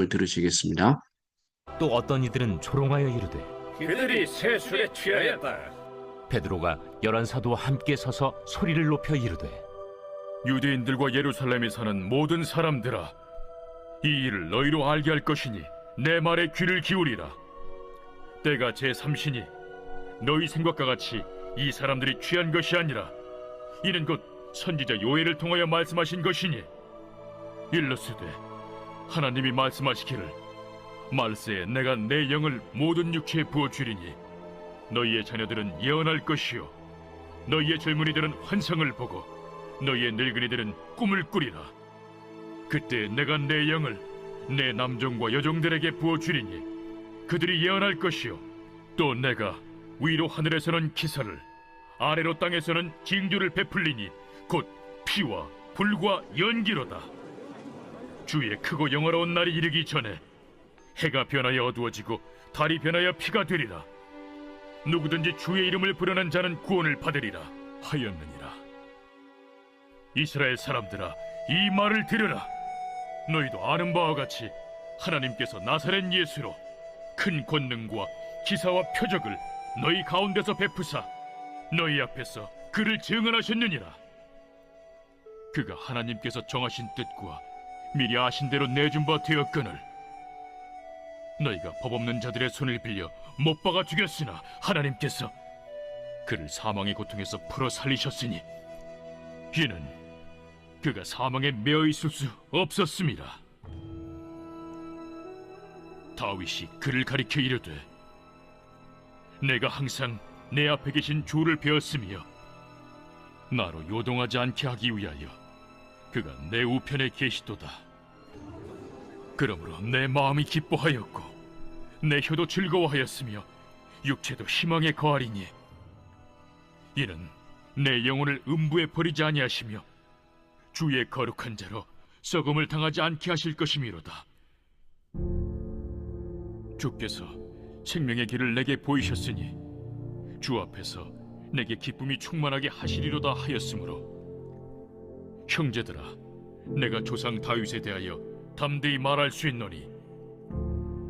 들으시겠습니다. 또 어떤 이들은 조롱하여 이르되 그들이 새 술에 취하였다. 베드로가 열한 사도와 함께 서서 소리를 높여 이르되 유대인들과 예루살렘에 사는 모든 사람들아, 이 일을 너희로 알게 할 것이니 내 말에 귀를 기울이라. 때가 제3시니 너희 생각과 같이 이 사람들이 취한 것이 아니라 이는 곧 선지자 요엘을 통하여 말씀하신 것이니, 일러스되 하나님이 말씀하시기를 말세에 내가 내 영을 모든 육체에 부어주리니 너희의 자녀들은 예언할 것이요 너희의 젊은이들은 환상을 보고 너희의 늙은이들은 꿈을 꾸리라. 그때 내가 내 영을 내 남종과 여종들에게 부어주리니 그들이 예언할 것이요 또 내가 위로 하늘에서는 기사를 아래로 땅에서는 징조를 베풀리니 곧 피와 불과 연기로다. 주의 크고 영화로운 날이 이르기 전에 해가 변하여 어두워지고 달이 변하여 피가 되리라. 누구든지 주의 이름을 부르는 자는 구원을 받으리라 하였느니라. 이스라엘 사람들아, 이 말을 들으라. 너희도 아는 바와 같이 하나님께서 나사렛 예수로 큰 권능과 기사와 표적을 너희 가운데서 베푸사 너희 앞에서 그를 증언하셨느니라. 그가 하나님께서 정하신 뜻과 미리 아신 대로 내준 바 되었거늘 너희가 법 없는 자들의 손을 빌려 못 박아 죽였으나 하나님께서 그를 사망의 고통에서 풀어 살리셨으니 이는 그가 사망에 매어 있을 수 없었습니다. 다윗이 그를 가리켜 이르되 내가 항상 내 앞에 계신 주를 배웠으며 나로 요동하지 않게 하기 위하여 그가 내 우편에 계시도다. 그러므로 내 마음이 기뻐하였고 내 혀도 즐거워하였으며 육체도 희망에 거하리니 이는 내 영혼을 음부에 버리지 아니하시며 주의 거룩한 자로 썩음을 당하지 않게 하실 것이미로다. 주께서 생명의 길을 내게 보이셨으니 주 앞에서 내게 기쁨이 충만하게 하시리로다 하였으므로 형제들아, 내가 조상 다윗에 대하여 담대히 말할 수 있노니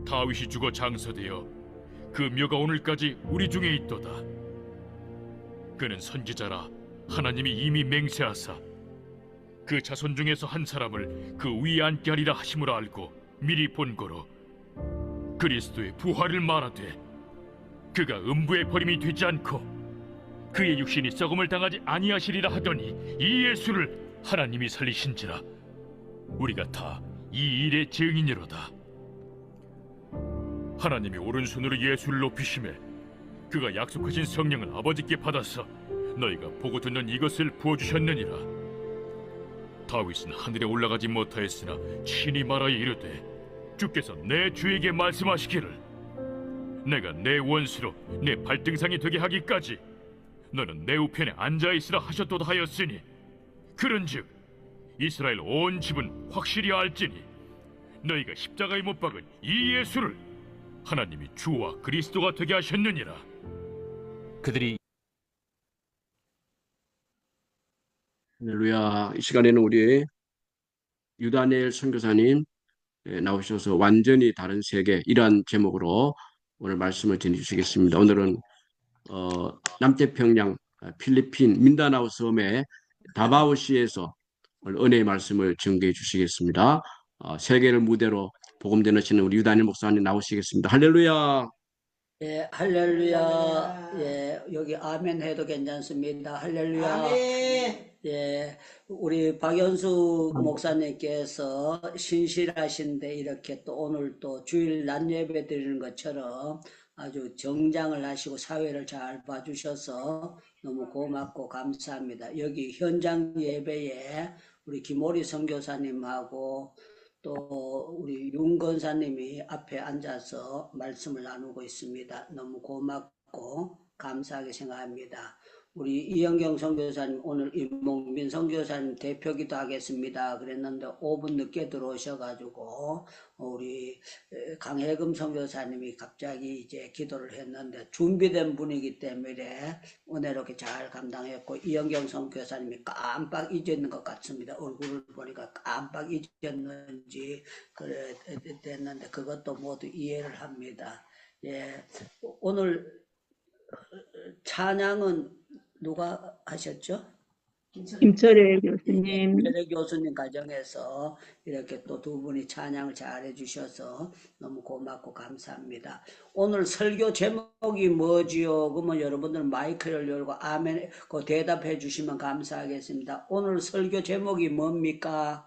다윗이 죽어 장서되어 그 묘가 오늘까지 우리 중에 있도다. 그는 선지자라 하나님이 이미 맹세하사 그 자손 중에서 한 사람을 그 위에 앉게 하리라 하심을 알고 미리 본고로 그리스도의 부활을 말하되 그가 음부에 버림이 되지 않고 그의 육신이 썩음을 당하지 아니하시리라 하더니 이 예수를 하나님이 살리신지라. 우리가 다 이 일의 증인이로다. 하나님이 오른손으로 예수를 높이심에 그가 약속하신 성령을 아버지께 받아서 너희가 보고 듣는 이것을 부어주셨느니라. 다윗은 하늘에 올라가지 못하였으나 친히 말하여 이르되 주께서 내 주에게 말씀하시기를 내가 내 원수로 내 발등상이 되게 하기까지 너는 내 우편에 앉아있으라 하셨도다 하였으니 그런즉 이스라엘 온 집은 확실히 알지니 너희가 십자가에 못 박은 이 예수를 하나님이 주와 그리스도가 되게 하셨느니라. 그들이 할렐루야. 이 시간에는 우리 유다니엘 선교사님 나오셔서 완전히 다른 세계 이러한 제목으로 오늘 말씀을 전해주시겠습니다. 오늘은 남태평양 필리핀 민다나오 섬의 다바오시에서 오늘 은혜의 말씀을 전개해 주시겠습니다. 세계를 무대로 복음 전하시는 우리 유다니엘 목사님 나오시겠습니다. 할렐루야. 예, 할렐루야. 예, 여기 아멘 해도 괜찮습니다. 할렐루야. 아멘. 예, 우리 박연수 목사님께서 신실하신데 이렇게 또 오늘 또 주일 낮 예배 드리는 것처럼 아주 정장을 하시고 사회를 잘 봐주셔서 너무 고맙고 감사합니다. 여기 현장 예배에 우리 김오리 선교사님하고 또 우리 윤 권사님이 앞에 앉아서 말씀을 나누고 있습니다. 너무 고맙고 감사하게 생각합니다. 우리 이영경 선교사님 오늘 임몽민 선교사님 대표기도 하겠습니다. 그랬는데 5분 늦게 들어오셔가지고 우리 강혜금 선교사님이 갑자기 이제 기도를 했는데 준비된 분이기 때문에 은혜롭게 잘 감당했고 이영경 선교사님이 깜빡 잊었는 것 같습니다. 얼굴을 보니까 깜빡 잊었는지 그래 됐는데 그것도 모두 이해를 합니다. 예, 오늘 찬양은 누가 하셨죠? 김철애 교수님. 김철애 교수님 가정에서 이렇게 또 두 분이 찬양을 잘 해주셔서 너무 고맙고 감사합니다. 오늘 설교 제목이 뭐지요? 그러면 여러분들 마이크를 열고 아멘 그 대답해 주시면 감사하겠습니다. 오늘 설교 제목이 뭡니까?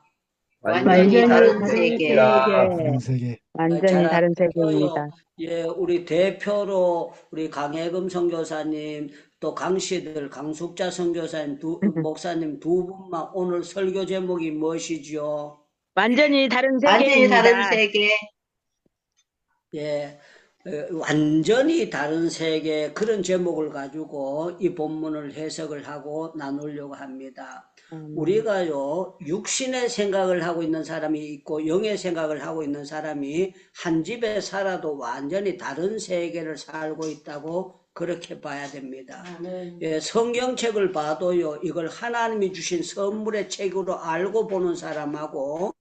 완전히 다른 세계. 세계. 세계. 완전히 다른 세계입니다. 예, 우리 대표로 우리 강혜금 선교사님 또 강씨들 강숙자 선교사님 목사님 두 분만 오늘 설교 제목이 무엇이죠? 완전히 다른 완전히 세계입니다. 다른 세계. 예, 완전히 다른 세계 그런 제목을 가지고 이 본문을 해석을 하고 나누려고 합니다. 우리가요 육신의 생각을 하고 있는 사람이 있고 영의 생각을 하고 있는 사람이 한 집에 살아도 완전히 다른 세계를 살고 있다고 그렇게 봐야 됩니다. 예, 성경책을 봐도요 이걸 하나님이 주신 선물의 책으로 알고 보는 사람하고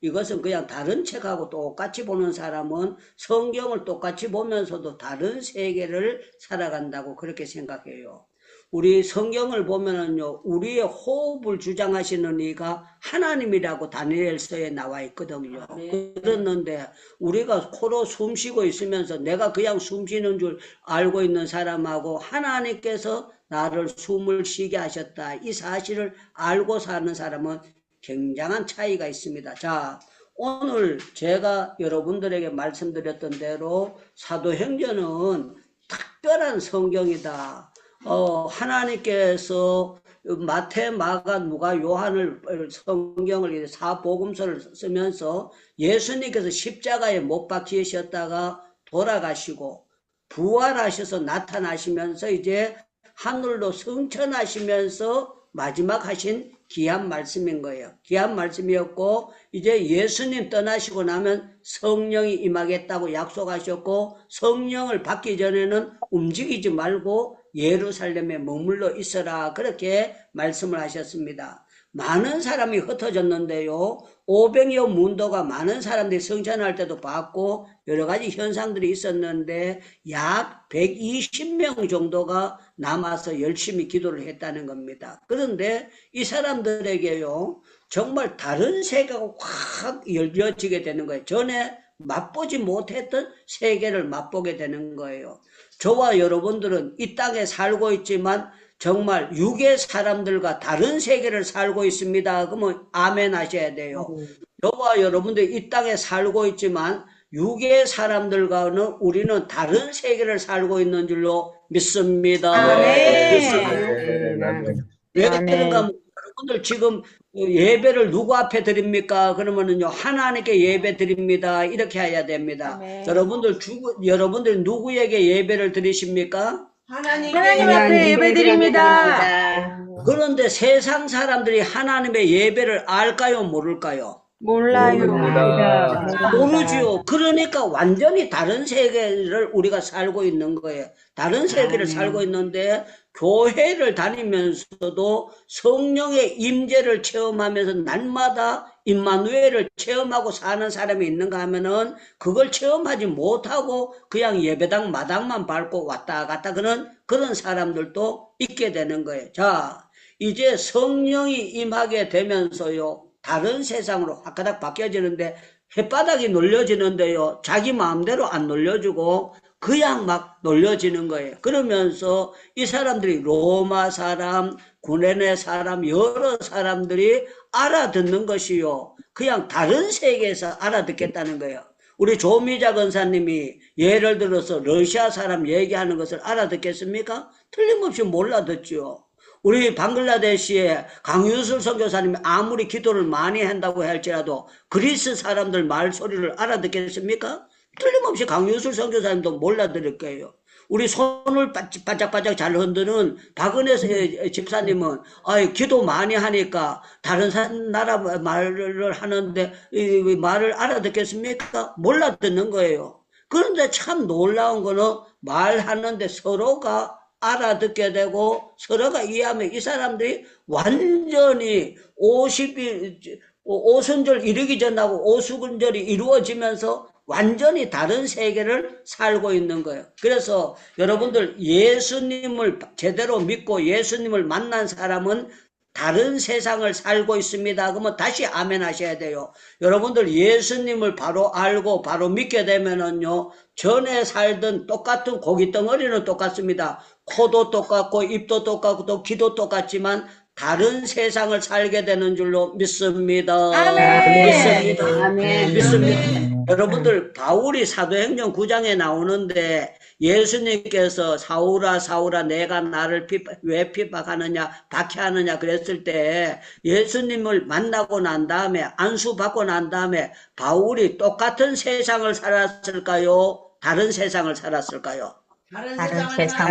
이것은 그냥 다른 책하고 똑같이 보는 사람은 성경을 똑같이 보면서도 다른 세계를 살아간다고 그렇게 생각해요. 우리 성경을 보면은요, 우리의 호흡을 주장하시는 이가 하나님이라고 다니엘서에 나와 있거든요. 그랬는데 우리가 코로 숨 쉬고 있으면서 내가 그냥 숨 쉬는 줄 알고 있는 사람하고 하나님께서 나를 숨을 쉬게 하셨다. 이 사실을 알고 사는 사람은 굉장한 차이가 있습니다. 자, 오늘 제가 여러분들에게 말씀드렸던 대로 사도행전은 특별한 성경이다. 하나님께서 마태, 마가, 누가, 요한을 성경을 사복음서를 쓰면서 예수님께서 십자가에 못 박히셨다가 돌아가시고 부활하셔서 나타나시면서 이제 하늘로 승천하시면서 마지막 하신 귀한 말씀인 거예요. 귀한 말씀이었고 이제 예수님 떠나시고 나면 성령이 임하겠다고 약속하셨고 성령을 받기 전에는 움직이지 말고 예루살렘에 머물러 있어라 그렇게 말씀을 하셨습니다. 많은 사람이 흩어졌는데요. 오병이어 문도가 많은 사람들이 성찬할 때도 봤고 여러 가지 현상들이 있었는데 약 120명 정도가 남아서 열심히 기도를 했다는 겁니다. 그런데 이 사람들에게요 정말 다른 세계가 확 열려지게 되는 거예요. 전에 맛보지 못했던 세계를 맛보게 되는 거예요. 저와 여러분들은 이 땅에 살고 있지만 정말 육의 사람들과 다른 세계를 살고 있습니다. 그러면 아멘 하셔야 돼요. 저와 여러분들 이 땅에 살고 있지만 육의 사람들과는 우리는 다른 세계를 살고 있는 줄로 믿습니다. 왜 그런가? 여러분들 지금 예배를 누구 앞에 드립니까? 그러면은요 하나님께 예배 드립니다. 이렇게 해야 됩니다. 여러분들 누구에게 예배를 드리십니까? 하나님 앞에 예배드립니다. 그런데 세상 사람들이 하나님의 예배를 알까요? 모를까요? 몰라요. 모르지요. 그러니까 완전히 다른 세계를 우리가 살고 있는 거예요. 다른 세계를 살고 있는데 교회를 다니면서도 성령의 임재를 체험하면서 날마다 임마누엘을 체험하고 사는 사람이 있는가 하면은 그걸 체험하지 못하고 그냥 예배당 마당만 밟고 왔다 갔다 그런 사람들도 있게 되는 거예요. 자, 이제 성령이 임하게 되면서요 다른 세상으로 화가닥 바뀌어지는데 햇바닥이 놀려지는데요 자기 마음대로 안 놀려주고 그냥 막 놀려지는 거예요. 그러면서 이 사람들이 로마 사람, 구레네 사람, 여러 사람들이 알아듣는 것이요 그냥 다른 세계에서 알아듣겠다는 거예요. 우리 조미자 권사님이 예를 들어서 러시아 사람 얘기하는 것을 알아듣겠습니까? 틀림없이 몰라듣죠. 우리 방글라데시의 강유술 선교사님이 아무리 기도를 많이 한다고 할지라도 그리스 사람들 말소리를 알아듣겠습니까? 틀림없이 강유술 선교사님도 몰라들을 거예요. 우리 손을 바짝바짝 잘 흔드는 박은혜 집사님은 기도 많이 하니까 다른 나라 말을 하는데 이 말을 알아듣겠습니까? 몰라 듣는 거예요. 그런데 참 놀라운 거는 말하는데 서로가 알아듣게 되고 서로가 이해하면 이 사람들이 완전히 오순절 이르기 전하고 오순절이 이루어지면서 완전히 다른 세계를 살고 있는 거예요. 그래서 여러분들 예수님을 제대로 믿고 예수님을 만난 사람은 다른 세상을 살고 있습니다. 그러면 다시 아멘 하셔야 돼요. 여러분들 예수님을 바로 알고 바로 믿게 되면은요, 전에 살던 똑같은 고기 덩어리는 똑같습니다. 코도 똑같고 입도 똑같고 또 귀도 똑같지만 다른 세상을 살게 되는 줄로 믿습니다. 아멘. 믿습니다. 아멘. 믿습니다. 여러분들 바울이 사도행전 9장에 나오는데 예수님께서 사울아 사울아 내가 나를 왜 핍박하느냐 박해하느냐 그랬을 때 예수님을 만나고 난 다음에 안수받고 난 다음에 바울이 똑같은 세상을 살았을까요? 다른 세상을 살았을까요? 다른 세상.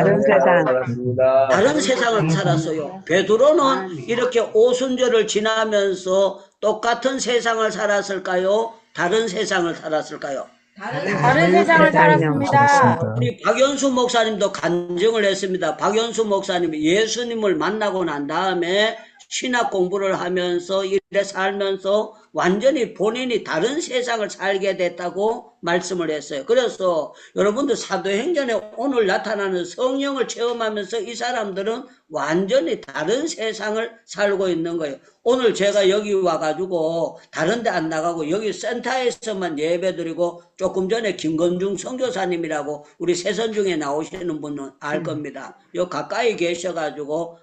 다른 세상을 살았어요. 베드로는 이렇게 오순절을 지나면서 똑같은 세상을 살았을까요? 다른 세상을 살았을까요? 다른 세상을 살았습니다. 우리 박연수 목사님도 간증을 했습니다. 박연수 목사님이 예수님을 만나고 난 다음에 신학 공부를 하면서 이래 살면서 완전히 본인이 다른 세상을 살게 됐다고 말씀을 했어요. 그래서 여러분들 사도행전에 오늘 나타나는 성령을 체험하면서 이 사람들은 완전히 다른 세상을 살고 있는 거예요. 오늘 제가 여기 와가지고 다른 데 안 나가고 여기 센터에서만 예배드리고 조금 전에 김건중 선교사님이라고 우리 새선중에 나오시는 분은 알 겁니다. 요 가까이 계셔가지고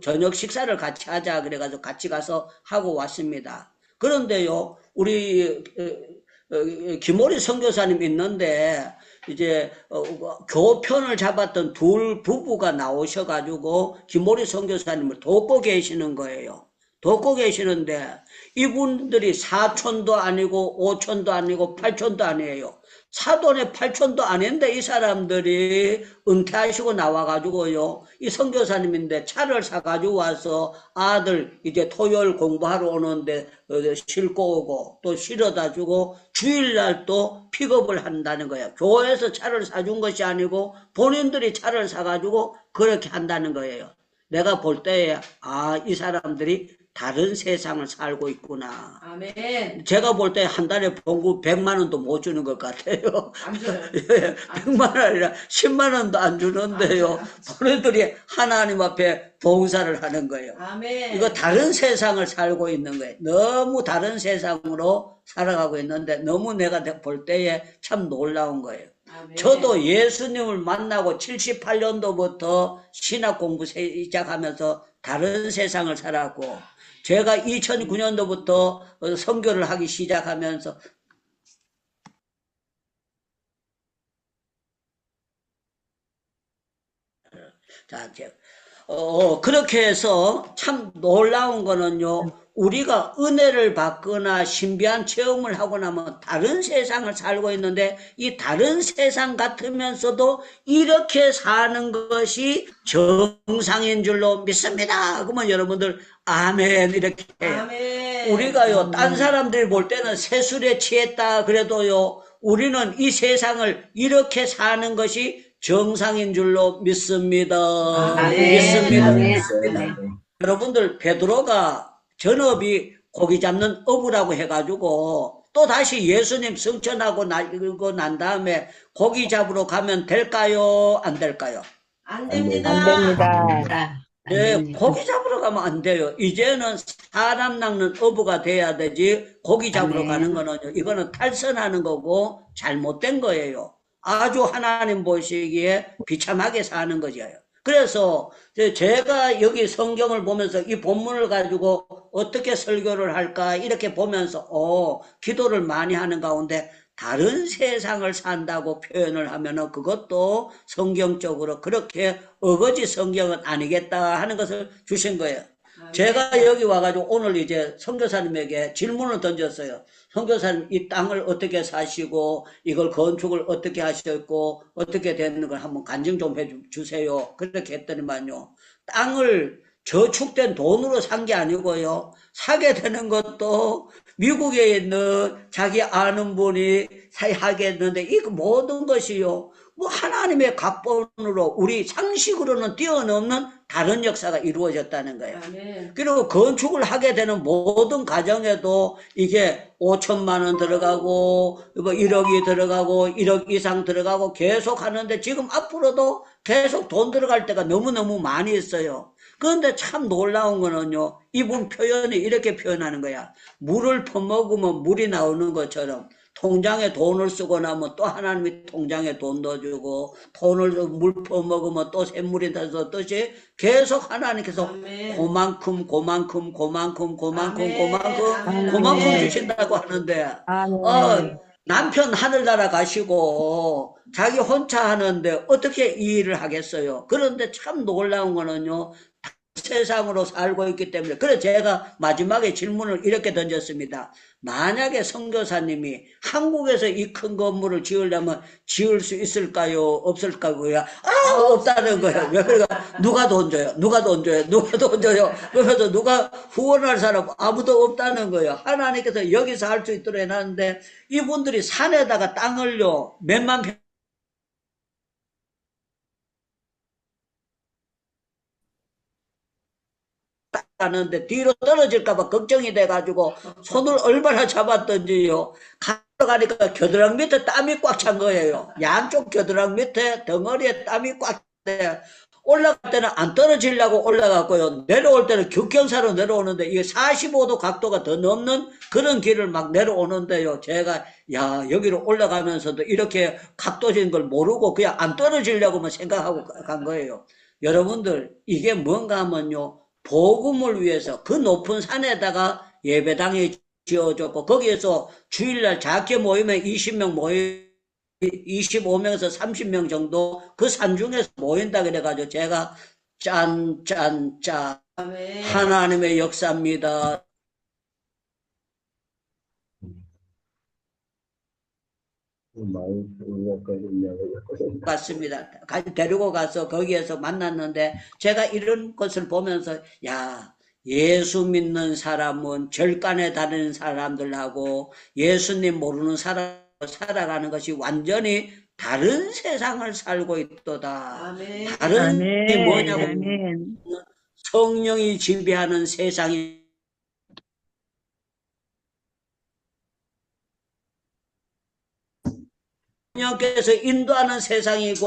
저녁 식사를 같이 하자 그래가지고 같이 가서 하고 왔습니다. 그런데요, 우리 김오리 선교사님 있는데 이제 교편을 잡았던 둘 부부가 나오셔가지고 김오리 선교사님을 돕고 계시는 거예요. 돕고 계시는데 이분들이 사촌도 아니고 오촌도 아니고 팔촌도 아니에요. 사돈의 팔촌도 아닌데 이 사람들이 은퇴하시고 나와가지고요, 이 선교사님인데 차를 사가지고 와서 아들 이제 토요일 공부하러 오는데 싣고 오고 또 실어다 주고 주일날 또 픽업을 한다는 거예요. 교회에서 차를 사준 것이 아니고 본인들이 차를 사가지고 그렇게 한다는 거예요. 내가 볼 때에 이 사람들이 다른 세상을 살고 있구나. 아멘. 제가 볼 때 한 달에 봉급 100만 원도 못 주는 것 같아요. 안 줘요. 100만 원 아니라 10만 원도 안 주는데요. 본인들이 하나님 앞에 봉사를 하는 거예요. 아멘. 이거 다른 세상을 살고 있는 거예요. 너무 다른 세상으로 살아가고 있는데 너무 내가 볼 때에 참 놀라운 거예요. 아멘. 저도 예수님을 만나고 78년도부터 신학 공부 시작하면서 다른 세상을 살았고, 제가 2009년도부터 선교를 하기 시작하면서 그렇게 해서 참 놀라운 거는요, 우리가 은혜를 받거나 신비한 체험을 하고 나면 다른 세상을 살고 있는데 이 다른 세상 같으면서도 이렇게 사는 것이 정상인 줄로 믿습니다. 그러면 여러분들 아멘 이렇게 해요. 아멘. 우리가요, 딴 사람들이 볼 때는 세술에 취했다 그래도요, 우리는 이 세상을 이렇게 사는 것이 정상인 줄로 믿습니다. 믿습니다. 믿습니다. 여러분들 베드로가 전업이 고기 잡는 어부라고 해가지고 또 다시 예수님 승천하고 난 다음에 고기 잡으러 가면 될까요? 안 될까요? 안 됩니다. 안 됩니다. 네, 고기 잡으러 가면 안 돼요. 이제는 사람 낚는 어부가 돼야 되지 고기 잡으러 가는 거는 이거는 탈선하는 거고 잘못된 거예요. 아주 하나님 보시기에 비참하게 사는 거죠. 그래서 제가 여기 성경을 보면서 이 본문을 가지고 어떻게 설교를 할까 이렇게 보면서 기도를 많이 하는 가운데 다른 세상을 산다고 표현을 하면은 그것도 성경적으로 그렇게 어거지 성경은 아니겠다 하는 것을 주신 거예요. 제가 여기 와가지고 오늘 이제 선교사님에게 질문을 던졌어요. 선교사님, 이 땅을 어떻게 사시고 이걸 건축을 어떻게 하셨고 어떻게 됐는 걸 한번 간증 좀 해주세요. 그렇게 했더니만요, 땅을 저축된 돈으로 산 게 아니고요, 사게 되는 것도 미국에 있는 자기 아는 분이 하게 했는데, 이 모든 것이요, 뭐 하나님의 각본으로 우리 상식으로는 뛰어넘는 다른 역사가 이루어졌다는 거예요. 그리고 건축을 하게 되는 모든 과정에도 이게 5천만 원 들어가고 뭐 1억이 들어가고 1억 이상 들어가고 계속 하는데, 지금 앞으로도 계속 돈 들어갈 때가 너무너무 많이 있어요. 그런데 참 놀라운 거는요, 이분 표현이 이렇게 표현하는 거야. 물을 퍼먹으면 물이 나오는 것처럼 통장에 돈을 쓰고 나면 또 하나님이 통장에 돈 넣어주고, 돈을 물 퍼먹으면 또 샘물이 나서 뜻이 계속 하나님께서 그만큼 주신다고 하는데, 남편 하늘나라 가시고 자기 혼자 하는데 어떻게 이 일을 하겠어요? 그런데 참 놀라운 거는요, 세상으로 살고 있기 때문에. 그래서 제가 마지막에 질문을 이렇게 던졌습니다. 만약에 선교사님이 한국에서 이 큰 건물을 지으려면 지을 수 있을까요? 없을까요? 없다는 거예요. 왜? 그러니까 누가 돈 줘요? 그래서 누가 후원할 사람 아무도 없다는 거예요. 하나님께서 여기서 할 수 있도록 해놨는데, 이분들이 산에다가 땅을요, 몇만 평 하는데 뒤로 떨어질까봐 걱정이 돼가지고 손을 얼마나 잡았던지요, 가니까 겨드랑이 밑에 땀이 꽉 찬 거예요. 양쪽 겨드랑이 밑에 덩어리에 땀이 꽉 돼. 올라갈 때는 안 떨어지려고 올라갔고요, 내려올 때는 급경사로 내려오는데, 이게 45도 각도가 더 넘는 그런 길을 막 내려오는데요, 제가 여기로 올라가면서도 이렇게 각도진 걸 모르고 그냥 안 떨어지려고만 생각하고 간 거예요. 여러분들, 이게 뭔가 하면요, 복음을 위해서 그 높은 산에다가 예배당이 지어졌고, 거기에서 주일날 작게 모이면 20명 25명에서 30명 정도 그 산중에서 모인다 그래가지고, 제가 짠 하나님의 역사입니다. 갔습니다. 데리고 가서 거기에서 만났는데, 제가 이런 것을 보면서, 예수 믿는 사람은 절간에 다니는 사람들하고 예수님 모르는 사람 살아가는 것이 완전히 다른 세상을 살고 있도다. 다른 게 뭐냐고, 성령이 지배하는 세상이, 성령께서 인도하는 세상이고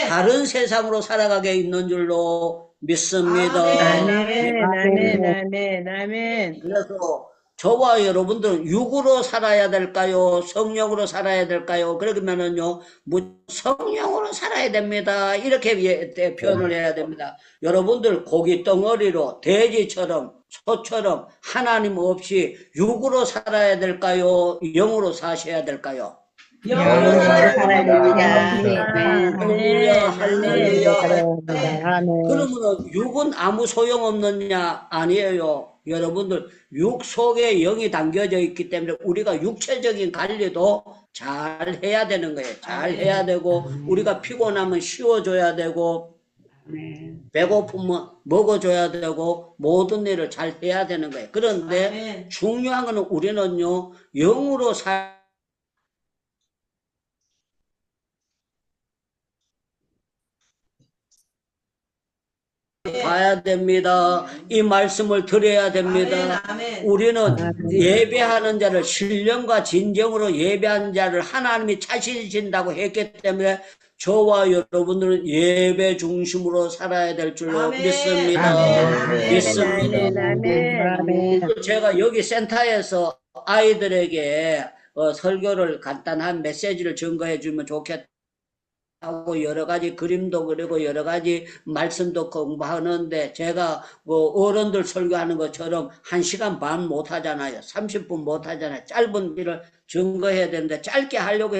다른 세상으로 살아가게 있는 줄로 믿습니다. 그래서 저와 여러분들은 육으로 살아야 될까요? 성령으로 살아야 될까요? 그러면은요, 성령으로 살아야 됩니다. 이렇게 표현을 해야 됩니다. 여러분들 고기 덩어리로 돼지처럼 소처럼 하나님 없이 육으로 살아야 될까요? 영으로 사셔야 될까요? 영으로 살아야 됩니다. 할렐루야. 그러면 육은 아무 소용없느냐? 아니에요. 여러분들, 육 속에 영이 담겨져 있기 때문에 우리가 육체적인 관리도 잘 해야 되는 거예요. 잘 해야 되고, 우리가 피곤하면 쉬어줘야 되고, 배고프면 먹어줘야 되고, 모든 일을 잘 해야 되는 거예요. 그런데 중요한 거는 우리는요, 영으로 봐야 됩니다. 이 말씀을 드려야 됩니다. 우리는 예배하는 자를 신령과 진정으로 예배하는 자를 하나님이 찾으신다고 했기 때문에 저와 여러분들은 예배 중심으로 살아야 될 줄로 믿습니다. 제가 여기 센터에서 아이들에게 설교를 간단한 메시지를 증거해 주면 좋겠다 하고 여러 가지 그림도 그리고 여러 가지 말씀도 공부하는데, 제가 어른들 설교하는 것처럼 1시간 반 못 하잖아요. 30분 못 하잖아요. 짧은 일을 증거해야 되는데 짧게 하려고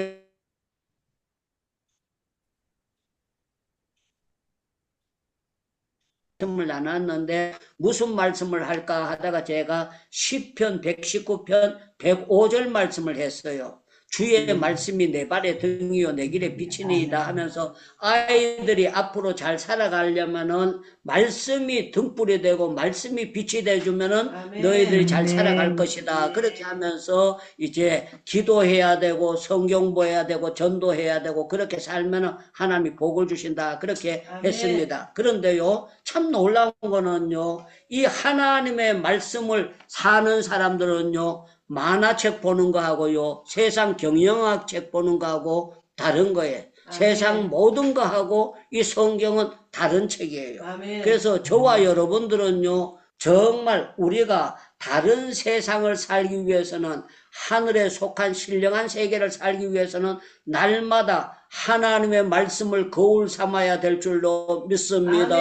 말씀을 나눴는데 무슨 말씀을 할까 하다가 제가 시편 119편 105절 말씀을 했어요. 주의 말씀이 내 발의 등이요 내 길에 비치니이다 하면서 아이들이 앞으로 잘 살아가려면은 말씀이 등불이 되고 말씀이 빛이 되주면은 아멘. 너희들이 잘 살아갈 것이다. 그렇게 하면서 이제 기도해야 되고 성경 보해야 되고 전도해야 되고 그렇게 살면은 하나님이 복을 주신다. 그렇게 아멘. 했습니다. 그런데요, 참 놀라운 거는요, 이 하나님의 말씀을 사는 사람들은요, 만화책 보는 거하고요, 세상 경영학 책 보는 거하고 다른 거예요. 세상 모든 거하고 이 성경은 다른 책이에요. 아멘. 그래서 저와 여러분들은요, 정말 우리가 다른 세상을 살기 위해서는, 하늘에 속한 신령한 세계를 살기 위해서는 날마다 하나님의 말씀을 거울 삼아야 될 줄로 믿습니다.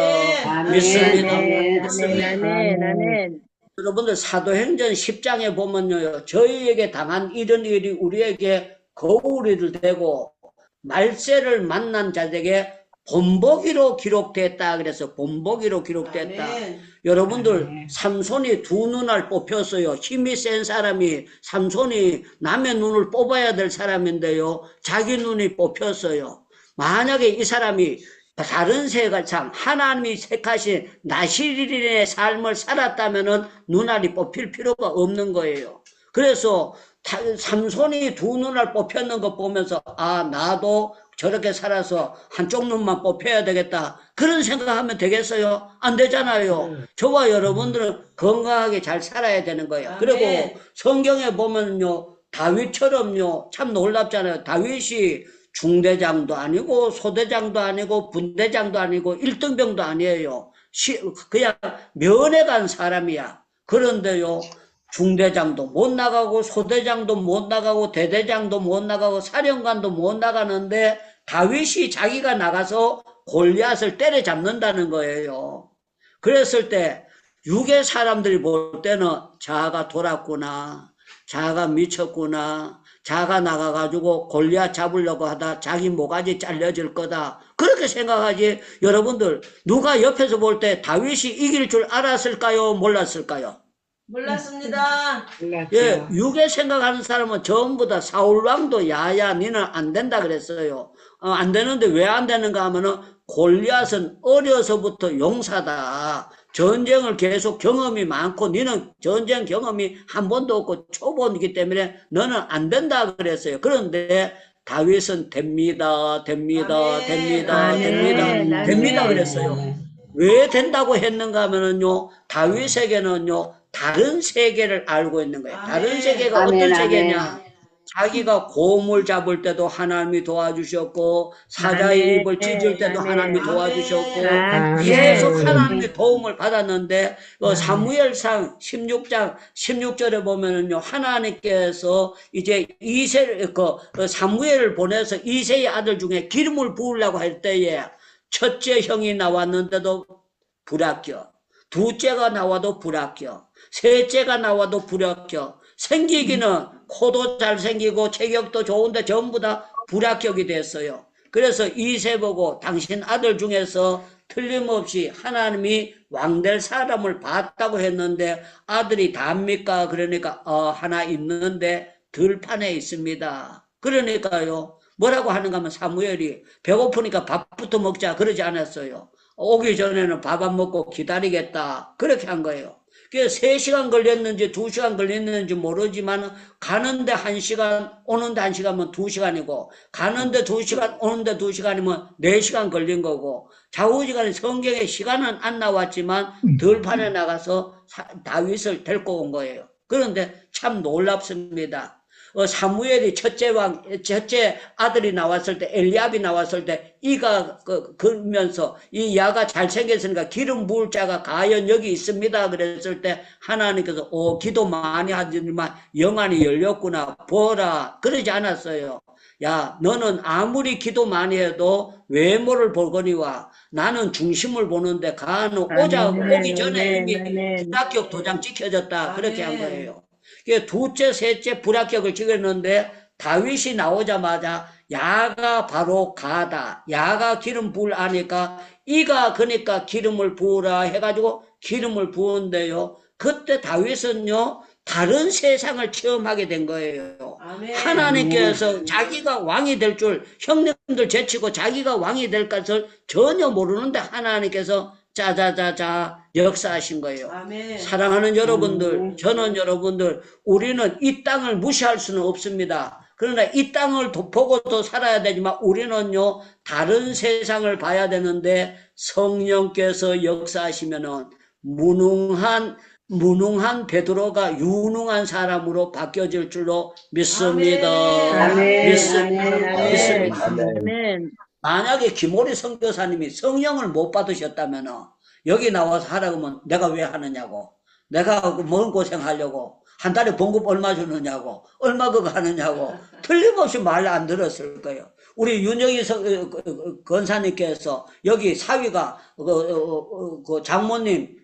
아멘. 믿습니다. 아멘. 여러분들 사도행전 10장에 보면요, 저희에게 당한 이런 일이 우리에게 거울이 되고 말세를 만난 자들에게 본보기로 기록됐다. 그래서 본보기로 기록됐다. 아멘. 여러분들 삼손이 두 눈을 뽑혔어요. 힘이 센 사람이, 삼손이 남의 눈을 뽑아야 될 사람인데요, 자기 눈이 뽑혔어요. 만약에 이 사람이 다른 세상 하나님이 택하신 나시린의 삶을 살았다면은 눈알이 뽑힐 필요가 없는 거예요. 그래서 삼손이 두 눈알 뽑혔는 거 보면서 아, 나도 저렇게 살아서 한쪽 눈만 뽑혀야 되겠다, 그런 생각하면 되겠어요? 안 되잖아요. 저와 여러분들은 건강하게 잘 살아야 되는 거예요. 그리고 성경에 보면요, 다윗처럼요, 참 놀랍잖아요. 다윗이 중대장도 아니고 소대장도 아니고 분대장도 아니고 1등병도 아니에요. 그냥 면회 간 사람이야. 그런데요, 중대장도 못 나가고 소대장도 못 나가고 대대장도 못 나가고 사령관도 못 나가는데 다윗이 자기가 나가서 골리앗을 때려잡는다는 거예요. 그랬을 때 육의 사람들이 볼 때는 자가 돌았구나, 자가 미쳤구나, 자가 나가가지고 골리앗 잡으려고 하다 자기 모가지 잘려질 거다, 그렇게 생각하지. 여러분들, 누가 옆에서 볼 때 다윗이 이길 줄 알았을까요? 몰랐을까요? 몰랐습니다. 예, 육에 생각하는 사람은 전부 다 사울왕도 야야 니는 안 된다 그랬어요. 안 되는데 왜 안 되는가 하면은 골리앗은 어려서부터 용사다. 전쟁을 계속 경험이 많고 니는 전쟁 경험이 한 번도 없고 초보이기 때문에 너는 안 된다 그랬어요. 그런데 다윗은 됩니다 그랬어요. 왜 된다고 했는가 하면은요, 다윗에게는요 다른 세계를 알고 있는 거예요. 다른 세계가 어떤 세계냐? 자기가 곰을 잡을 때도 하나님이 도와주셨고, 사자의 입을 찢을 때도 하나님이 도와주셨고, 계속 하나님의 도움을 받았는데, 사무엘상 16장 16절에 보면은요, 하나님께서 이제 사무엘을 보내서 이새의 아들 중에 기름을 부으려고 할 때에 첫째 형이 나왔는데도 불합격, 둘째가 나와도 불합격, 셋째가 나와도 불합격, 생기기는 코도 잘생기고 체격도 좋은데 전부 다 불합격이 됐어요. 그래서 이새 보고 당신 아들 중에서 틀림없이 하나님이 왕될 사람을 봤다고 했는데 아들이 답니까? 그러니까 하나 있는데 들판에 있습니다. 그러니까요, 뭐라고 하는가 하면 사무엘이 배고프니까 밥부터 먹자 그러지 않았어요. 오기 전에는 밥 안 먹고 기다리겠다 그렇게 한 거예요. 그게 3시간 걸렸는지 2시간 걸렸는지 모르지만 가는데 1시간 오는데 1시간이면 2시간이고 가는데 2시간 오는데 2시간이면 4시간 걸린 거고, 좌우지간에 성경에 시간은 안 나왔지만 들판에 나가서 다윗을 데리고 온 거예요. 그런데 참 놀랍습니다. 사무엘이 첫째 아들이 나왔을 때, 엘리압이 나왔을 때 이가 그러면서 이 야가 잘생겼으니까 기름 부을 자가 과연 여기 있습니다 그랬을 때 하나님께서 기도 많이 하지만 영안이 열렸구나 보라 그러지 않았어요. 야, 너는 아무리 기도 많이 해도 외모를 보거니와 나는 중심을 보는데 가는 오기 전에 이미 불합격 도장 찍혀졌다 그렇게 한 거예요. 둘째, 셋째 불합격을 찍었는데 다윗이 나오자마자 야가 바로 가다. 야가 기름 부을 아니까 이가 그러니까 기름을 부으라 해가지고 기름을 부은데요. 그때 다윗은요 다른 세상을 체험하게 된 거예요. 아멘. 하나님께서 자기가 왕이 될 줄 형님들 제치고 자기가 왕이 될 것을 전혀 모르는데 하나님께서 짜자자자 역사하신 거예요. 아멘. 사랑하는 여러분들, 저는 여러분들, 우리는 이 땅을 무시할 수는 없습니다. 그러나 이 땅을 보고도 살아야 되지만 우리는요, 다른 세상을 봐야 되는데 성령께서 역사하시면은 무능한 베드로가 유능한 사람으로 바뀌어질 줄로 믿습니다. 아멘. 믿습니다. 아멘. 믿습니다. 아멘. 만약에 김오리 선교사님이 성령을 못 받으셨다면 여기 나와서 하라고 하면 내가 왜 하느냐고, 내가 뭔 고생하려고, 한 달에 봉급 얼마 주느냐고, 얼마 그거 하느냐고 틀림없이 말 안 들었을 거예요. 우리 윤영희 권사님께서 여기 사위가 그 장모님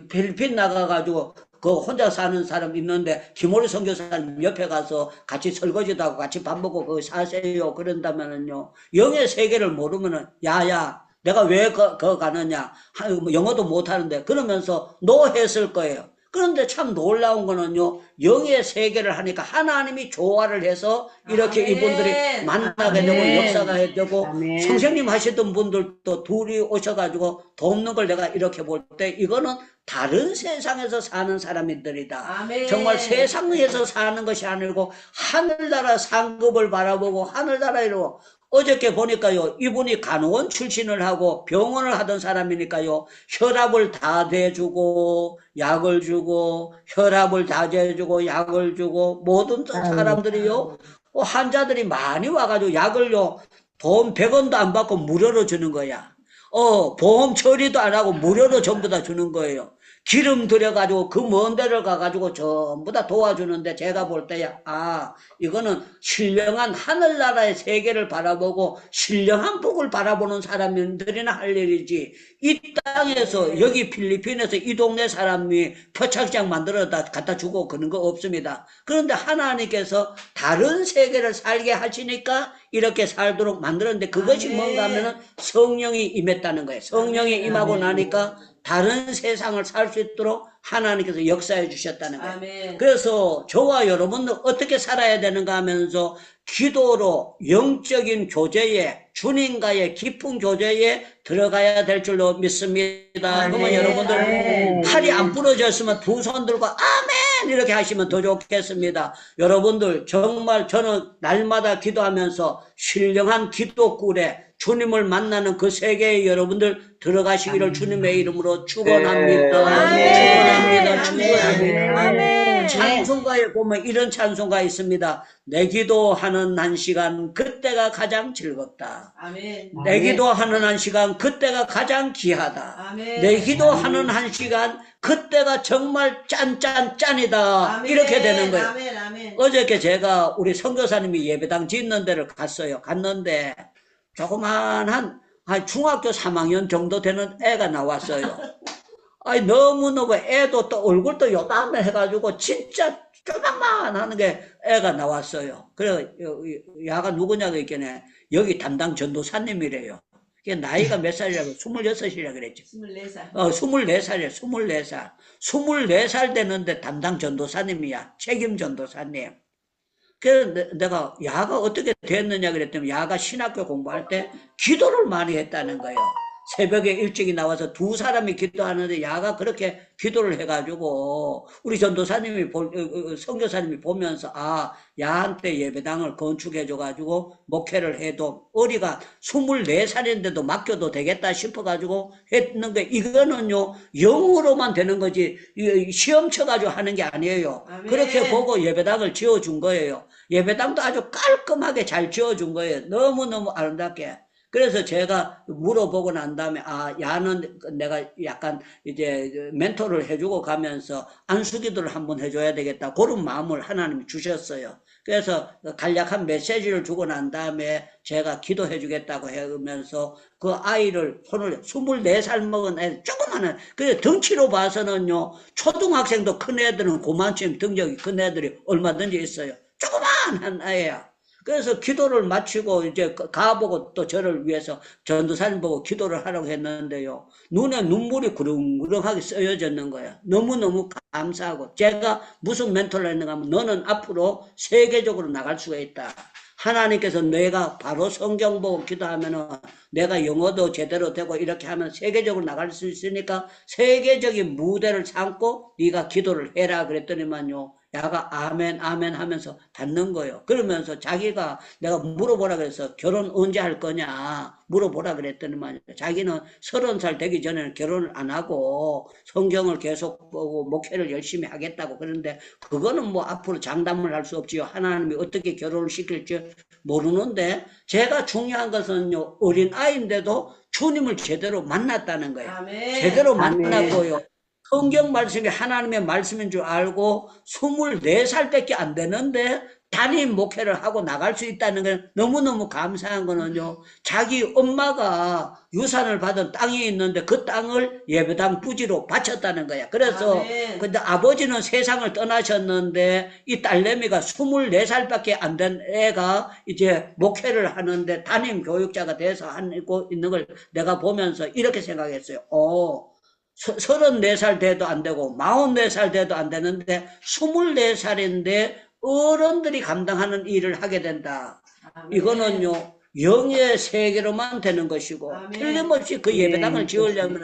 필리핀 나가가지고 그 혼자 사는 사람 있는데 김오리 선교사님 옆에 가서 같이 설거지도 하고 같이 밥 먹고 거기 사세요 그런다면은요, 영의 세계를 모르면은 야야 내가 왜 거 가느냐, 영어도 못하는데 그러면서 노했을 거예요. 그런데 참 놀라운 거는요, 영의 세계를 하니까 하나님이 조화를 해서 이렇게 아멘. 이분들이 만나게 되고 아멘. 역사가 되고, 아멘. 선생님 하시던 분들도 둘이 오셔가지고 돕는 걸 내가 이렇게 볼 때 이거는 다른 세상에서 사는 사람들이다. 아멘. 정말 세상에서 사는 것이 아니고 하늘나라 상급을 바라보고 하늘나라로. 어저께 보니까요, 이분이 간호원 출신을 하고 병원을 하던 사람이니까요, 혈압을 다 대주고 약을 주고 혈압을 다 재주고 약을 주고 모든 사람들이요, 환자들이 많이 와가지고 약을요 돈 100원도 안 받고 무료로 주는 거야. 보험 처리도 안 하고 무료로 전부 다 주는 거예요. 기름 들여가지고 그 먼 데를 가가지고 전부 다 도와주는데 제가 볼 때야, 이거는 신령한 하늘나라의 세계를 바라보고 신령한 복을 바라보는 사람들이나 할 일이지, 이 땅에서 여기 필리핀에서 이 동네 사람이 표창장 만들어 갖다 주고 그런 거 없습니다. 그런데 하나님께서 다른 세계를 살게 하시니까 이렇게 살도록 만들었는데 그것이 뭔가 하면은 성령이 임했다는 거예요. 성령이 임하고 나니까 다른 세상을 살 수 있도록 하나님께서 역사해 주셨다는 거예요. 아멘. 그래서 저와 여러분들 어떻게 살아야 되는가 하면서 기도로 영적인 교제에, 주님과의 깊은 교제에 들어가야 될 줄로 믿습니다. 그러면 여러분들 팔이 안 부러졌으면 두 손 들고 아멘 이렇게 하시면 더 좋겠습니다. 여러분들 정말 저는 날마다 기도하면서 신령한 기도굴에 주님을 만나는 그 세계에 여러분들 들어가시기를 주님의 이름으로 축원합니다. 축원합니다. 축원합니다. 아멘. 찬송가에 보면 이런 찬송가 있습니다. 내 기도하는 한 시간 그때가 가장 즐겁다. 아멘. 내 기도하는 한 시간 그때가 가장 귀하다. 아멘. 내 기도하는 한 시간 그때가 정말 짠짠짠이다. 아멘. 이렇게 되는 거예요. 아멘. 아멘. 어저께 제가 우리 선교사님이 예배당 짓는 데를 갔어요. 갔는데 조그만한 중학교 3학년 정도 되는 애가 나왔어요. 너무너무 애도 또 얼굴도 요담해 해가지고 진짜 조금만 하는 게 애가 나왔어요. 그래, 야가 누구냐고 했더니 여기 담당 전도사님이래요. 나이가 몇 살이라고? 26이라 그랬죠. 24살. 24살이에요. 24살. 24살 되는데 담당 전도사님이야. 책임 전도사님. 그래서 내가 야가 어떻게 됐느냐 그랬더니 야가 신학교 공부할 때 기도를 많이 했다는 거예요. 새벽에 일찍이 나와서 두 사람이 기도하는데 야가 그렇게 기도를 해가지고 우리 전도사님이 선교사님이 보면서 야한테 예배당을 건축해줘가지고 목회를 해도 어리가 24살인데도 맡겨도 되겠다 싶어가지고 했는 게, 이거는요 영으로만 되는 거지 시험 쳐가지고 하는 게 아니에요. 아멘. 그렇게 보고 예배당을 지어준 거예요. 예배당도 아주 깔끔하게 잘 지어준 거예요. 너무너무 아름답게. 그래서 제가 물어보고 난 다음에 야는 내가 약간 이제 멘토를 해주고 가면서 안수기도를 한번 해줘야 되겠다, 그런 마음을 하나님이 주셨어요. 그래서 간략한 메시지를 주고 난 다음에 제가 기도해 주겠다고 하면서 그 아이를 손을 24살 먹은 애, 조그마한, 그래 덩치로 봐서는요 초등학생도 큰 애들은 그만큼 등적이 큰 애들이 얼마든지 있어요. 조그만한 아이야. 그래서 기도를 마치고 이제 가보고 또 저를 위해서 전도사님 보고 기도를 하라고 했는데요. 눈에 눈물이 구렁구렁하게 쓰여졌는 거야. 너무너무 감사하고 제가 무슨 멘토를 했는가 하면 너는 앞으로 세계적으로 나갈 수가 있다. 하나님께서 내가 바로 성경 보고 기도하면은 내가 영어도 제대로 되고 이렇게 하면 세계적으로 나갈 수 있으니까 세계적인 무대를 삼고 네가 기도를 해라 그랬더니만요. 야가 아멘 아멘 하면서 받는 거예요. 그러면서 자기가 내가 물어보라 그래서 결혼 언제 할 거냐 물어보라 그랬더니만 자기는 30살 되기 전에는 결혼을 안 하고 성경을 계속 보고 목회를 열심히 하겠다고. 그런데 그거는 뭐 앞으로 장담을 할 수 없지요. 하나님이 어떻게 결혼을 시킬지 모르는데 제가 중요한 것은요. 어린아이인데도 주님을 제대로 만났다는 거예요. 아멘. 제대로 아멘. 만났고요. 성경 말씀이 하나님의 말씀인 줄 알고 24살밖에 안 되는데 담임 목회를 하고 나갈 수 있다는 건 너무너무 감사한 거는요. 자기 엄마가 유산을 받은 땅이 있는데 그 땅을 예배당 부지로 바쳤다는 거야. 그래서 아멘. 근데 아버지는 세상을 떠나셨는데 이 딸내미가 24살밖에 안 된 애가 이제 목회를 하는데 담임 교육자가 돼서 하고 있는 걸 내가 보면서 이렇게 생각했어요. 34살 돼도 안 되고 44살 돼도 안 되는데 24살인데 어른들이 감당하는 일을 하게 된다. 아멘. 이거는요 영의 세계로만 되는 것이고 아멘. 틀림없이 그 예배당을 지으려면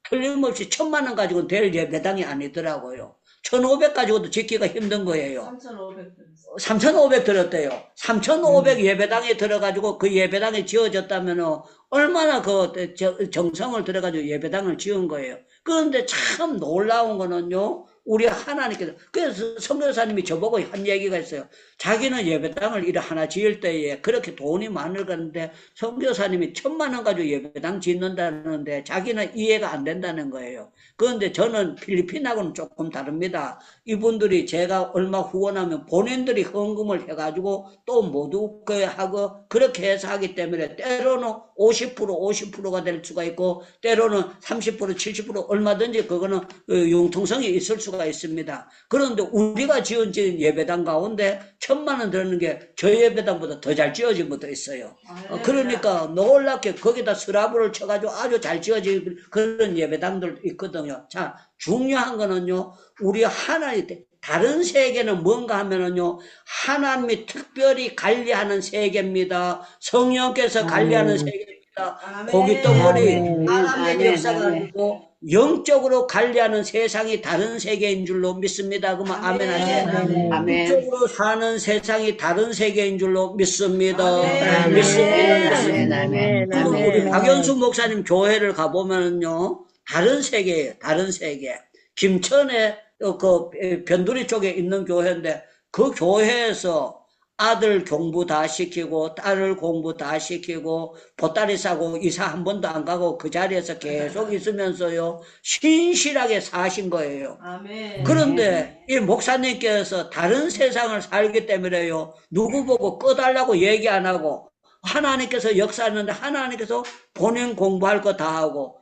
틀림없이 1,000만 원 가지고는 될 예배당이 아니더라고요. 1,500 가지고도 짓기가 힘든 거예요. 3,500 들었어요. 3,500 들었대요. 3,500 예배당에 들어가지고 그 예배당이 지어졌다면 얼마나 그 정성을 들어가지고 예배당을 지은 거예요. 그런데 참 놀라운 거는요. 우리 하나님께서 그래서 선교사님이 저보고 한 얘기가 있어요. 자기는 예배당을 이래 하나 지을 때에 그렇게 돈이 많을 건데 선교사님이 1,000만 원 가지고 예배당 짓는다는데 자기는 이해가 안 된다는 거예요. 그런데 저는 필리핀하고는 조금 다릅니다. 이분들이 제가 얼마 후원하면 본인들이 헌금을 해가지고 또 모두 하고 그렇게 해서 하기 때문에 때로는 50%가 될 수가 있고 때로는 30% 70% 얼마든지 그거는 융통성이 있을 수가 있습니다. 그런데 우리가 지은 예배당 가운데 1,000만 원 드는 게 저희 예배당보다 더 잘 지어진 것도 있어요. 그러니까 놀랍게 거기다 스라브를 쳐가지고 아주 잘 지어진 그런 예배당들 있거든요. 자, 중요한 거는요, 우리 하나님, 다른 세계는 뭔가 하면은요, 하나님이 특별히 관리하는 세계입니다. 성령께서 관리하는 세계입니다. 아멘. 고기 덩어리, 아멘. 아람의 아멘. 역사가 아니고, 영적으로 관리하는 세상이 다른 세계인 줄로 믿습니다. 그러면 아멘 하세요. 아멘. 아멘. 영적으로 사는 세상이 다른 세계인 줄로 믿습니다. 아멘. 믿습니다. 아멘. 아멘. 그리고 우리 아멘. 박연수 목사님 교회를 가보면요, 다른 세계예요, 다른 세계. 김천에 그 변두리 쪽에 있는 교회인데 그 교회에서 아들 공부 다 시키고 딸을 공부 다 시키고 보따리 싸고 이사 한 번도 안 가고 그 자리에서 계속 있으면서요 신실하게 사신 거예요. 아멘. 그런데 이 목사님께서 다른 세상을 살기 때문에요 누구 보고 꺼달라고 얘기 안 하고 하나님께서 역사하는데 하나님께서 본인 공부할 거 다 하고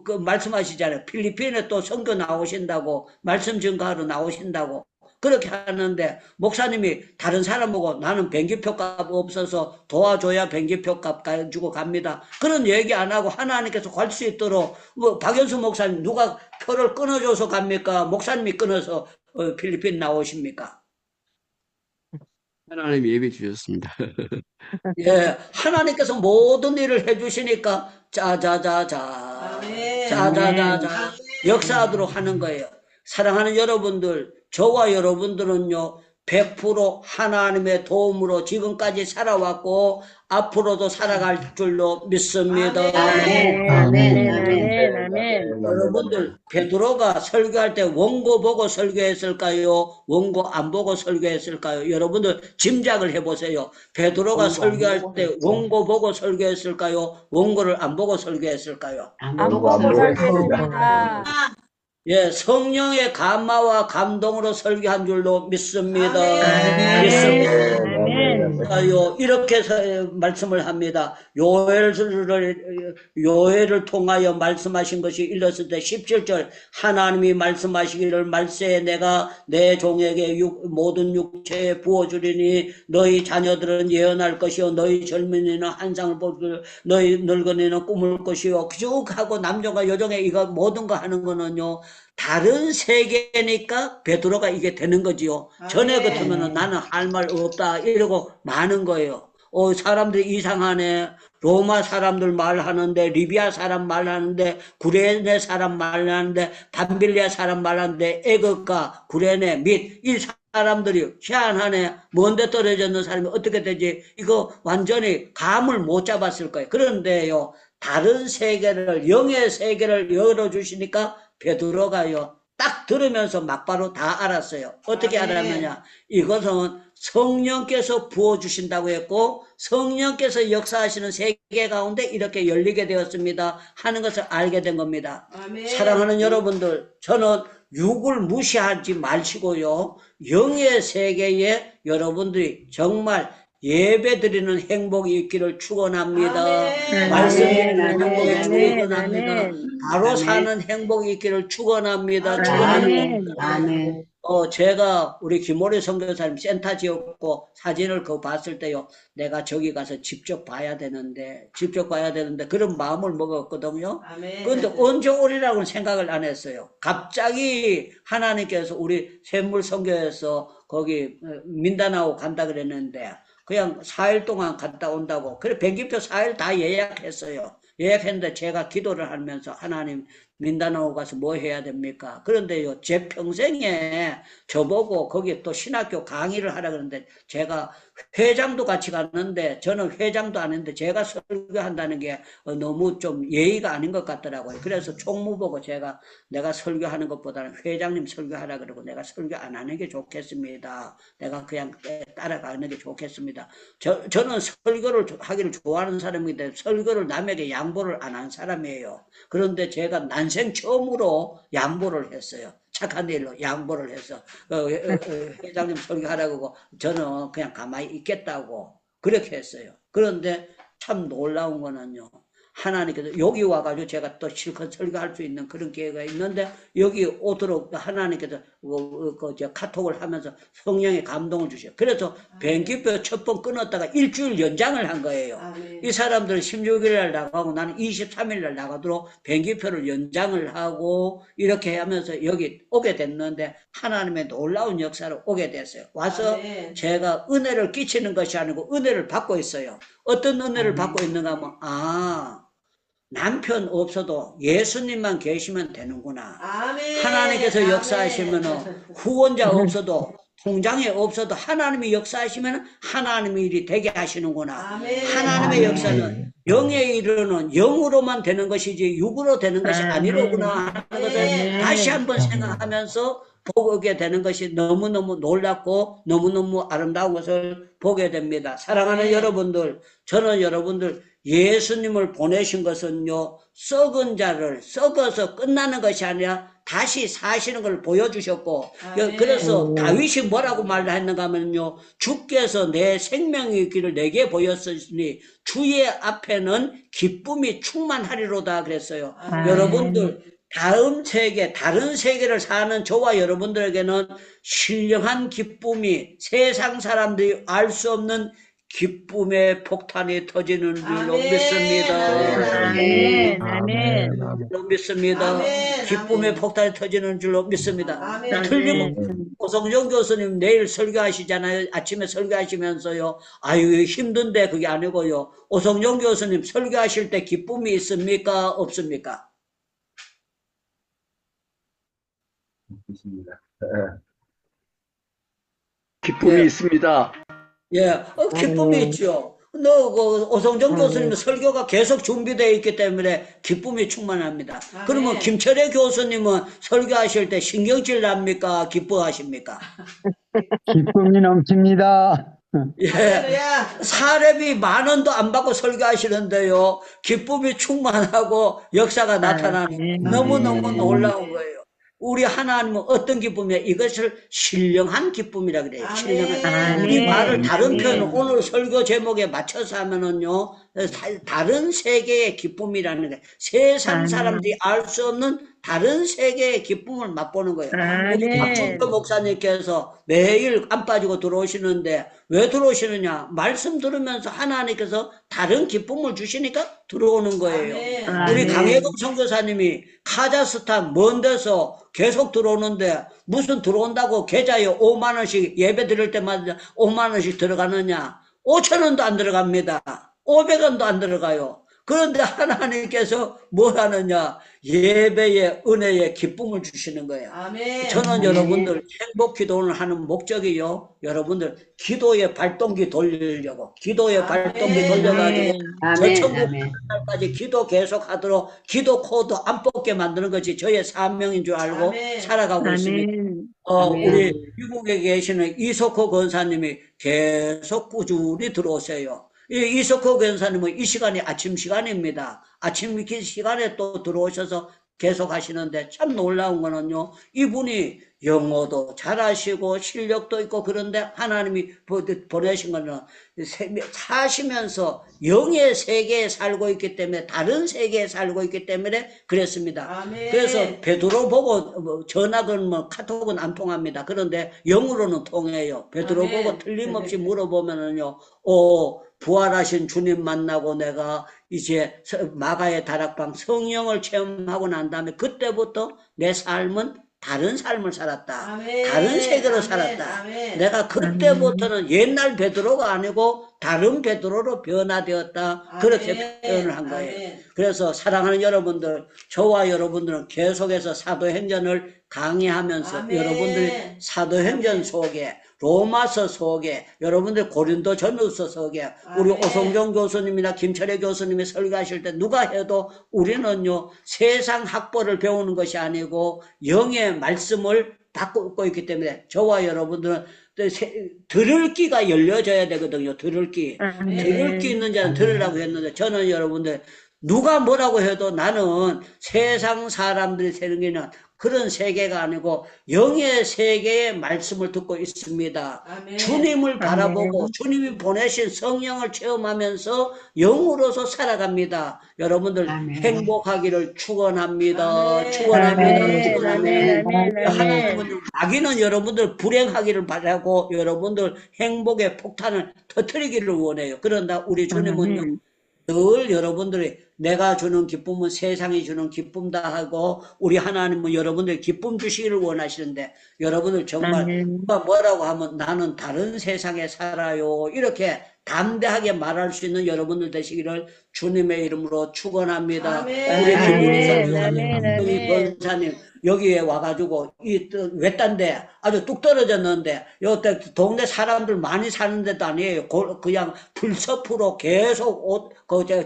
그 말씀하시잖아요. 필리핀에 또 선교 나오신다고 말씀 증거하러 나오신다고 그렇게 하는데 목사님이 다른 사람 보고 나는 비행기표 값 없어서 도와줘야 비행기표 값 가지고 갑니다. 그런 얘기 안 하고 하나님께서 갈 수 있도록 뭐 박연수 목사님 누가 표를 끊어줘서 갑니까? 목사님이 끊어서 필리핀 나오십니까? 하나님이 예배 주셨습니다. 예, 하나님께서 모든 일을 해주시니까 짜자자자 아멘. 짜자자자 역사하도록 하는 거예요. 사랑하는 여러분들, 저와 여러분들은요 100% 하나님의 도움으로 지금까지 살아왔고 앞으로도 살아갈 줄로 믿습니다. 아멘. 아멘. 아멘. 아멘. 여러분들 베드로가 설교할 때 원고 보고 설교했을까요? 원고 안 보고 설교했을까요? 여러분들 짐작을 해보세요. 베드로가 설교할 때 원고 보고 설교했을까요? 원고를 안 보고 설교했을까요? 안 보고 설교했습니다. 예, 성령의 감화와 감동으로 설교한 줄로 믿습니다. 아멘. 믿습니다. 아멘. 이렇게 말씀을 합니다. 요엘을 통하여 말씀하신 것이 일렀을 때 17절 하나님이 말씀하시기를 말세에 내가 내 종에게 모든 육체에 부어주리니 너희 자녀들은 예언할 것이요 너희 젊은이는 환상을 볼 것이요 너희 늙은이는 꿈을 것이요 쭉 하고 남종과 여종에 이거 모든 거 하는 거는요 다른 세계니까 베드로가 이게 되는 거지요. 전에 같으면 나는 할 말 없다 이러고 마는 거예요. 사람들이 이상하네. 로마 사람들 말하는데, 리비아 사람 말하는데, 구레네 사람 말하는데, 밤빌리아 사람 말하는데, 애국과 구레네 및 이 사람들이 희한하네. 먼데 떨어졌는 사람이 어떻게 되지? 이거 완전히 감을 못 잡았을 거예요. 그런데요, 다른 세계를, 영의 세계를 열어주시니까 베드로가요, 딱 들으면서 막바로 다 알았어요. 어떻게 알았느냐? 이것은 성령께서 부어주신다고 했고 성령께서 역사하시는 세계 가운데 이렇게 열리게 되었습니다 하는 것을 알게 된 겁니다. 사랑하는 여러분들, 저는 육을 무시하지 마시고요, 영의 세계에 여러분들이 정말 예배드리는 행복이 있기를 축원합니다. 말씀 드리는 행복이 축원합니다. 바로 사는 행복이 있기를 축원합니다. 축원합니다. 제가 우리 김오래 선교사님 센터 지었고 사진을 그거 봤을 때요, 내가 저기 가서 직접 봐야 되는데 그런 마음을 먹었거든요. 그런데 언제 오리라고는 생각을 안 했어요. 갑자기 하나님께서 우리 샘물 선교에서 거기 민다나오 간다 그랬는데 그냥 4일 동안 갔다 온다고. 그래 비행기표 4일 다 예약했어요. 예약했는데 제가 기도를 하면서 하나님 민다나오 가서 뭐 해야 됩니까? 그런데요, 제 평생에 저보고 거기 또 신학교 강의를 하라 그러는데 제가 회장도 같이 갔는데 저는 회장도 아닌데 제가 설교한다는 게 너무 좀 예의가 아닌 것 같더라고요. 그래서 총무 보고 내가 설교하는 것보다는 회장님 설교하라 그러고 내가 설교 안 하는 게 좋겠습니다. 내가 그냥 따라가는 게 좋겠습니다. 저는 설교를 하기를 좋아하는 사람이기 때문에 설교를 남에게 양보를 안 한 사람이에요. 그런데 제가 난생 처음으로 양보를 했어요. 착한 일로 양보를 해서 회장님 설교하라고 저는 그냥 가만히 있겠다고 그렇게 했어요. 그런데 참 놀라운 거는요, 하나님께서 여기 와가지고 제가 또 실컷 설교할 수 있는 그런 기회가 있는데 여기 오도록 하나님께서 카톡을 하면서 성령의 감동을 주셔요. 그래서 비행기표 첫 번 끊었다가 일주일 연장을 한 거예요. 이 사람들은 16일 날 나가고 나는 23일 날 나가도록 비행기표를 연장을 하고 이렇게 하면서 여기 오게 됐는데 하나님의 놀라운 역사로 오게 됐어요. 와서 제가 은혜를 끼치는 것이 아니고 은혜를 받고 있어요. 어떤 은혜를 받고 있는가 하면 남편 없어도 예수님만 계시면 되는구나. 하나님께서 역사하시면 후원자 없어도 통장에 없어도 하나님이 역사하시면 하나님의 일이 되게 하시는구나. 하나님의 역사는 영의 일은 영으로만 되는 것이지 육으로 되는 것이 아니로구나 하는 것을 다시 한번 생각하면서 보게 되는 것이 너무너무 놀랍고 너무너무 아름다운 것을 보게 됩니다. 사랑하는 여러분들, 저는 여러분들 예수님을 보내신 것은요, 썩은 자를 썩어서 끝나는 것이 아니라 다시 사시는 걸 보여주셨고, 그래서 다윗이 뭐라고 말했는가 하면요, 주께서 내 생명의 길을 내게 보였으니 주의 앞에는 기쁨이 충만하리로다 그랬어요. 여러분들 다른 세계를 사는 저와 여러분들에게는 신령한 기쁨이 세상 사람들이 알 수 없는 기쁨의 폭탄이 터지는 줄로 믿습니다. 아멘. 믿습니다. 기쁨의 폭탄이 터지는 줄로 믿습니다. 틀림없이 오성정 교수님 내일 설교하시잖아요. 아침에 설교하시면서요, 아유 힘든데 그게 아니고요, 오성정 교수님 설교하실 때 기쁨이 있습니까? 없습니까? 기쁨이 있습니다. 예, 기쁨이 있죠. 오성정 교수님 설교가 계속 준비되어 있기 때문에 기쁨이 충만합니다. 그러면 김철애 교수님은 설교하실 때 신경질 납니까? 기뻐하십니까? 기쁨이 넘칩니다. 예, 사례비 10,000원도 안 받고 설교하시는데요, 기쁨이 충만하고 역사가 나타나는 너무너무 놀라운 거예요. 우리 하나님은 어떤 기쁨이야? 이것을 신령한 기쁨이라 그래요. 신령한. 아멘. 우리 말을 다른 아멘. 표현, 오늘 설교 제목에 맞춰서 하면은요, 다른 세계의 기쁨이라는 거예요. 세상 사람들이 알 수 없는 다른 세계의 기쁨을 맛보는 거예요. 우리 아멘. 박준표 목사님께서 매일 안 빠지고 들어오시는데 왜 들어오시느냐? 말씀 들으면서 하나님께서 다른 기쁨을 주시니까 들어오는 거예요. 우리 아멘. 강혜금 선교사님이 카자흐스탄 먼 데서 계속 들어오는데 무슨 들어온다고 계좌에 5만 원씩 예배 드릴 때마다 5만 원씩 들어가느냐? 5천 원도 안 들어갑니다. 500원도 안 들어가요. 그런데 하나님께서 뭐 하느냐? 예배의 은혜의 기쁨을 주시는 거예요. 아멘. 저는 여러분들 행복 기도를 하는 목적이요. 여러분들 기도의 발동기 돌리려고. 기도의 발동기 돌려가지고 저 천국 날까지 기도 계속 하도록 기도 코드 안 뽑게 만드는 것이 저의 사명인 줄 알고 아멘. 살아가고 있습니다. 우리 미국에 계시는 이석호 권사님이 계속 꾸준히 들어오세요. 이석호 권사님은 이 시간이 아침 시간입니다. 아침 시간에 또 들어오셔서 계속 하시는데 참 놀라운 거는요. 이분이 영어도 잘하시고 실력도 있고 그런데 하나님이 보내신 거는 사시면서 영의 세계에 살고 있기 때문에 다른 세계에 살고 있기 때문에 그랬습니다. 아멘. 그래서 베드로 보고 전화건 뭐 카톡은 안 통합니다. 그런데 영으로는 통해요. 베드로 아멘. 보고 틀림없이 물어보면은요. 부활하신 주님 만나고 내가 이제 마가의 다락방 성령을 체험하고 난 다음에 그때부터 내 삶은 다른 삶을 살았다. 아멘. 다른 세계로 아멘. 살았다. 아멘. 내가 그때부터는 옛날 베드로가 아니고 다른 베드로로 변화되었다. 그렇게 아멘. 표현을 한 거예요. 아멘. 그래서 사랑하는 여러분들, 저와 여러분들은 계속해서 사도행전을 강의하면서 아멘. 여러분들 사도행전 속에 로마서 속에 여러분들 고린도 전후서 속에 우리 아멘. 오성종 교수님이나 김철애 교수님이 설교하실 때 누가 해도 우리는요 세상 학벌을 배우는 것이 아니고 영의 말씀을 받고 있기 때문에 저와 여러분들은 들을 귀가 열려져야 되거든요. 들을 귀. 들을 귀 있는 자는 들으라고 했는데 저는 여러분들 누가 뭐라고 해도 나는 세상 사람들이 세계는 그런 세계가 아니고 영의 세계의 말씀을 듣고 있습니다. 아멘. 주님을 바라보고 주님이 보내신 성령을 체험하면서 영으로서 살아갑니다. 여러분들 행복하기를 축원합니다. 아멘. 축원합니다. 아멘. 축원합니다. 아멘. 하나님은 마귀는 여러분들 불행하기를 바라고 여러분들 행복의 폭탄을 터뜨리기를 원해요. 그런다 우리 주님은요. 늘 여러분들이 내가 주는 기쁨은 세상이 주는 기쁨다 하고 우리 하나님은 여러분들 기쁨 주시기를 원하시는데 여러분들 정말 누가 뭐라고 하면 나는 다른 세상에 살아요 이렇게 담대하게 말할 수 있는 여러분들 되시기를 주님의 이름으로 축원합니다. 아멘. 우리 아멘. 김문석 아멘. 우리 권사님 여기에 와가지고 이 외딴데 아주 뚝 떨어졌는데 여태 동네 사람들 많이 사는 데도 아니에요. 그냥 풀숲으로 계속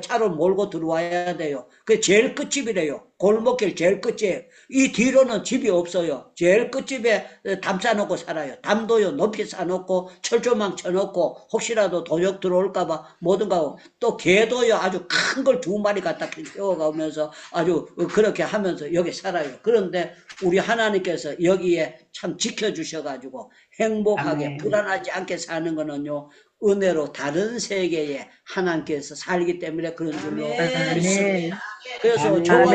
차로 몰고 들어와야 돼요. 그게 제일 끝집이래요. 골목길 제일 끝이에요. 이 뒤로는 집이 없어요. 제일 끝집에 담 싸놓고 살아요. 담도요 높이 싸놓고 철조망 쳐놓고 혹시라도 도적 들어올까봐 뭐든가 하고 또 개도요 아주 큰 걸 2마리 갖다 키워가면서 아주 그렇게 하면서 여기 살아요. 그런데 우리 하나님께서 여기에 참 지켜주셔가지고 행복하게 불안하지 않게 사는 거는요 은혜로 다른 세계에 하나님께서 살기 때문에 그런 줄로 믿습니다. 그래서 저와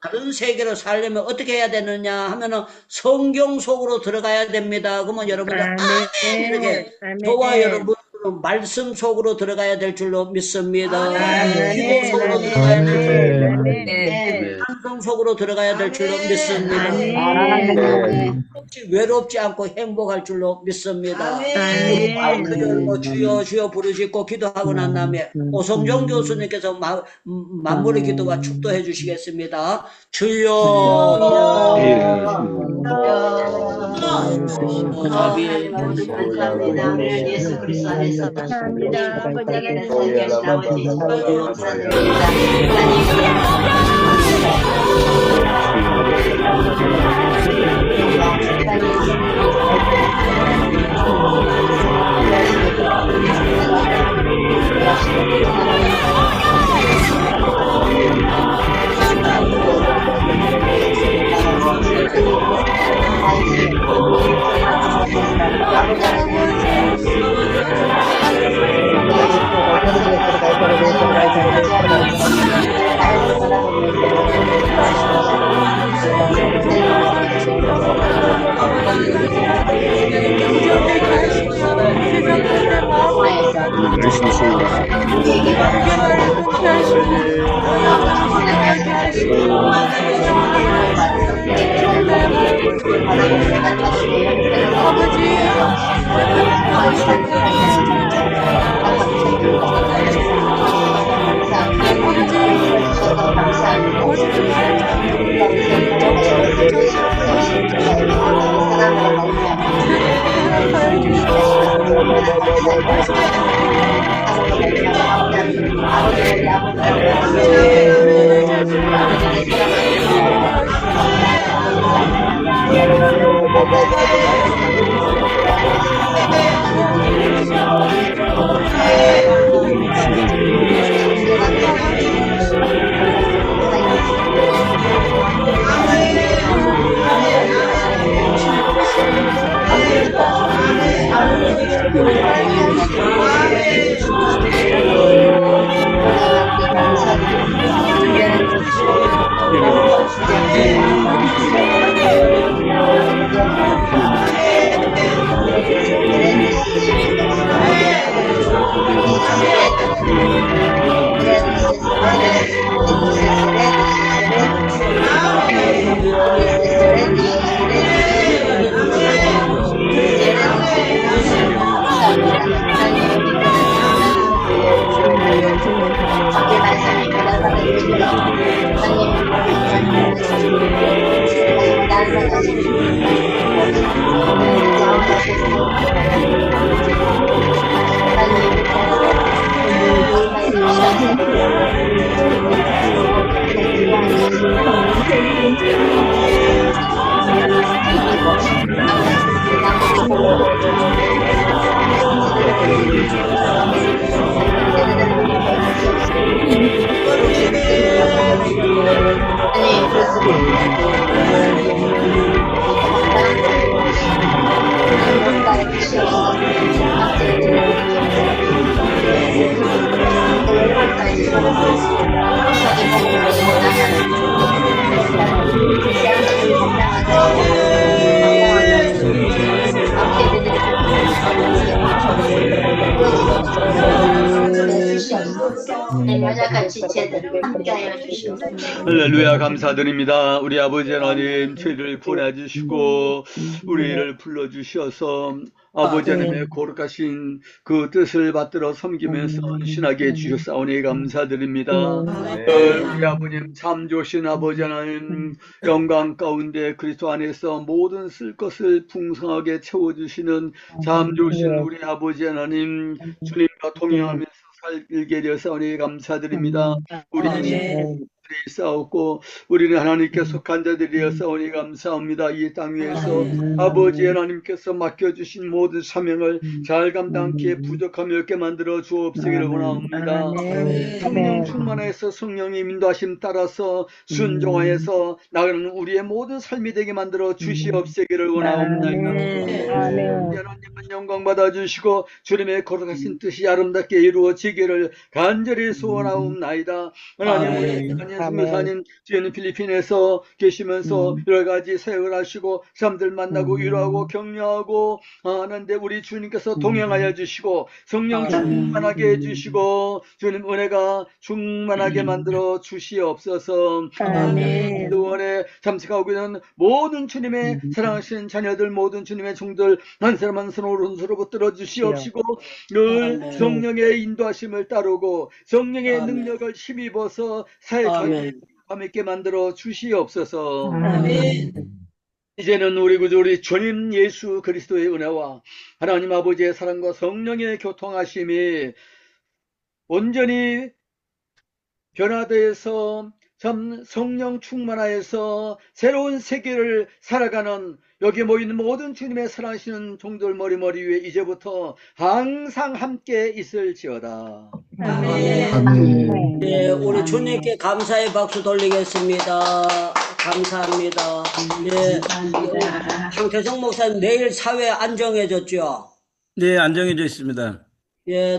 다른 세계로 살려면 어떻게 해야 되느냐 하면은 성경 속으로 들어가야 됩니다. 그러면 여러분들 이렇게 저와 여러분들은 말씀 속으로 들어가야 될 줄로 믿습니다. 기도 속으로 들어가야 될 줄로 믿습니다. 찬송 속으로 들어가야 될 줄로 믿습니다. 혹시 외롭지 않고 행복할 줄로 믿습니다. 우리 마이크 열고 주여 주여 부르시고 기도하고 난 다음에 오성종 교수님께서 만물의 기도와 축도해 주시겠습니다. 주여 감사합니다. 오늘 예수 그리스도 안에서 우리에게 살게 나머지 감사합니다. 우리에게 말하시고 지나가시게 하시고 영광을 받으시고 내가 바라보는 날마시고 영생을 얻으시고 할렐루야, 감사드립니다. 우리 아버지 하나님, 저희를 구원해주시고 우리를 불러주셔서 아버지 하나님의 거룩하신 그 뜻을 받들어 섬기면서 헌신하게 해주셨사오니 감사드립니다. 우리 아버님, 참 좋으신 아버지 하나님, 영광 가운데 그리스도 안에서 모든 쓸 것을 풍성하게 채워주시는 참 좋으신 우리 아버지 하나님, 주님과 동행하면서 살게 되었사오니 감사드립니다. 우리 싸웠고 우리는 하나님께 속한 자들이었사오니 감사합니다. 이 땅 위에서 아버지 하나님께서 맡겨주신 모든 사명을 잘 감당하기에 부족함이 없게 만들어 주옵시기를 원합니다. 성령 충만해서 성령의 인도하심 따라서 순종하여서 나가는 우리의 모든 삶이 되게 만들어 주시옵시기를 원합니다. 하나님은 영광 받아주시고 주님의 거룩하신 뜻이 아름답게 이루어지기를 간절히 소원하옵나이다. 하나님 선교사님, 지금 필리핀에서 계시면서 여러 가지 사역을 하시고 사람들 만나고 위로하고 격려하고 하는데 우리 주님께서 동행하여 주시고 성령 충만하게 해주시고 주님 은혜가 충만하게 만들어 주시옵소서. 의원에 참석하고 있는 모든 주님의 사랑하신 자녀들, 모든 주님의 종들 한 사람 한 사람 오른손으로 붙들어 주시옵시고 늘 성령의 인도하심을 따르고 성령의 능력을 힘입어서 사역하게 함께 만들어 주시옵소서. 이제는 우리 구주 우리 주님 예수 그리스도의 은혜와 하나님 아버지의 사랑과 성령의 교통하심이 온전히 변화되어서 참 성령 충만하여서 새로운 세계를 살아가는 여기 모인 모든 주님의 사랑하시는 종들 머리 위에 이제부터 항상 함께 있을지어다. 아멘. 네, 우리 주님께 감사의 박수 돌리겠습니다. 감사합니다. 네, 황태성 목사님 내일 사회 안정해졌죠? 네, 안정해져 있습니다. 예,